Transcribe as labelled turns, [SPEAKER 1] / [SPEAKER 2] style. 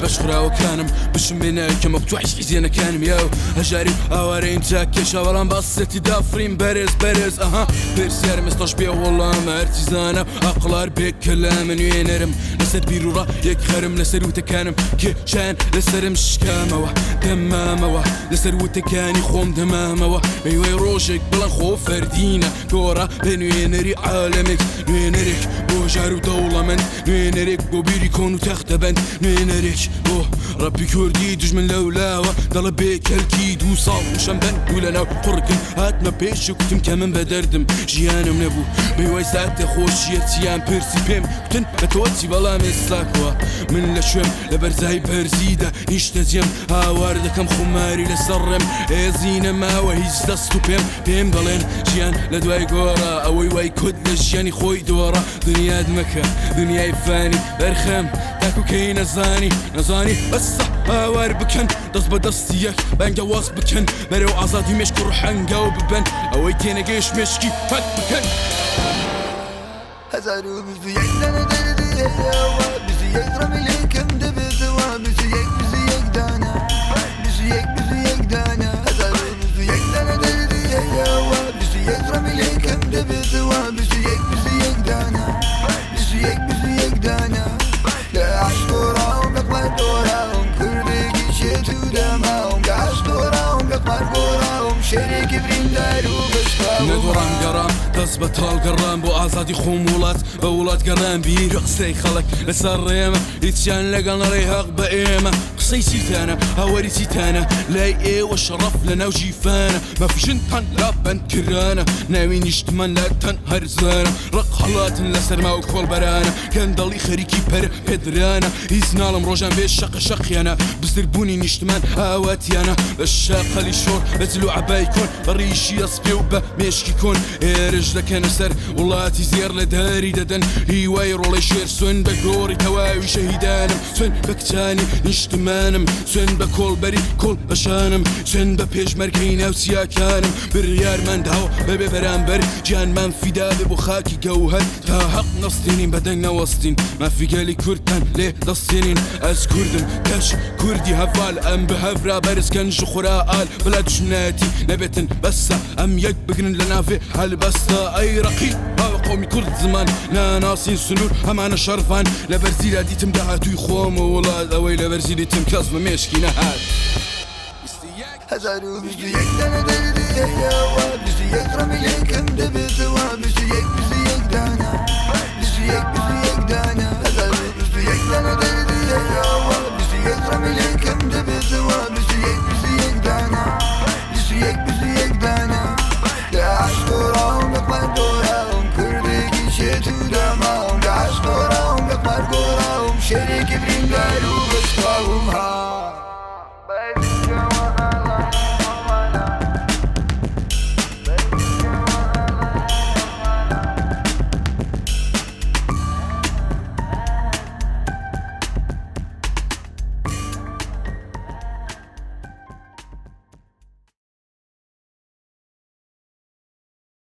[SPEAKER 1] باش خراوة كانم باش مناك ما بتوحش زينا كانم ياو هجاري اوارين تاكيشا ولا مبسطي دافرين بارز بيرسيار مستوش بيا والله ما ارتزانا اقلار بيك كلام وينرم لسر بيرو رايك خرم لسر وتكانم كيشان لسر مشكامة دمامة لسر وتكاني خوم دمامة ميوي روشك بلا خوف فردينا كورا بين وينري عالمك وينريك بوجار ودولة من وينريك بوبيري كونو تختبن وينريك بو ربي كردي دجمن لولاوة ضل بيك الكيد وصال وشمبن ولنا قرقن هاتنا بيش كتم كمن بدردم جيانم نبو ميوي ساعت خوشيتيان بيرسي بيم كتن بتوتي بلا مساكوا من لشوم لبرزاي برزيدة نشتزيم هاوارد كم خماري لسرم ازين ما وهيز دستو بيم بلين جيان لدواي قورا اوي واي كد لجياني خوي دورا دنيا دمكة دنيا فاني برخم تاكو كي نزاني بس هاوار بكن دست بدستيك بان جواز بكن برو عزادي مشكو روحان جو ببن اوي كينا جيش مشكي فت بكن
[SPEAKER 2] هزارو بزيك دانا دردي هوا بزيك رمي ليكم دبتوا بزيك دانا بزيك دانا هزارو بزيك دانا دردي هوا بزيك رمي ليكم دبتوا بزيك دانا بزيك دانا لا عشقوراهم بقمر دوراهم كردي شتو دماهم كعشقوراهم بقمر دوراهم شريك بريندارو
[SPEAKER 1] ندوران قرام تثبت هالقرام بو آزادي خومولات بولاد قرام بير قصي خلق لسر ريمة يتشان لقن ريهق بقيمة قصي سيتانا هوري سيتانا لاي ايه وشرف لنا وجيفانا ما في شنطان لا بنت كرانا ناوي نشتمن لا تنهر زانا رق حلات لسر ما وكل برانا كان ضلي خريكي بر بدرانا يزنالم روجان بيش شقيانا بزربوني نشتمن هواتيانا الشاقة لي شور بزلو عبايكون بريشي يصبي وبا مشكي كون رجلك نسر والله تزير لداري ددن هواي رولي شير سون بكوري تواوي شهيدانم سون بكتاني نشتمانم سون بكول بري كل بشانم سون ببيج مركين او سياكانم بالريار من دهو ببي برامبر جان من فدا ببو خاكي جوهر تا حق نصتين بدن نوستين ما في قالي كردن ليه دستين از كردم كش كردي هفال ام بهفرا برز كنج خراقال بلاد جناتي نبتن بس ام يك بقن لنا في هالبسطة اي رقيب هاو قومي كرد زمان لا ناسين سنور هم انا شرفان لبرزيلا دي تمدعتو يخوم وولاد اوي لبرزيلي تم كازم مشكي نهاد
[SPEAKER 2] هزارو بزيك دانا دردي هوا بزيك رمي ليكم دبتوا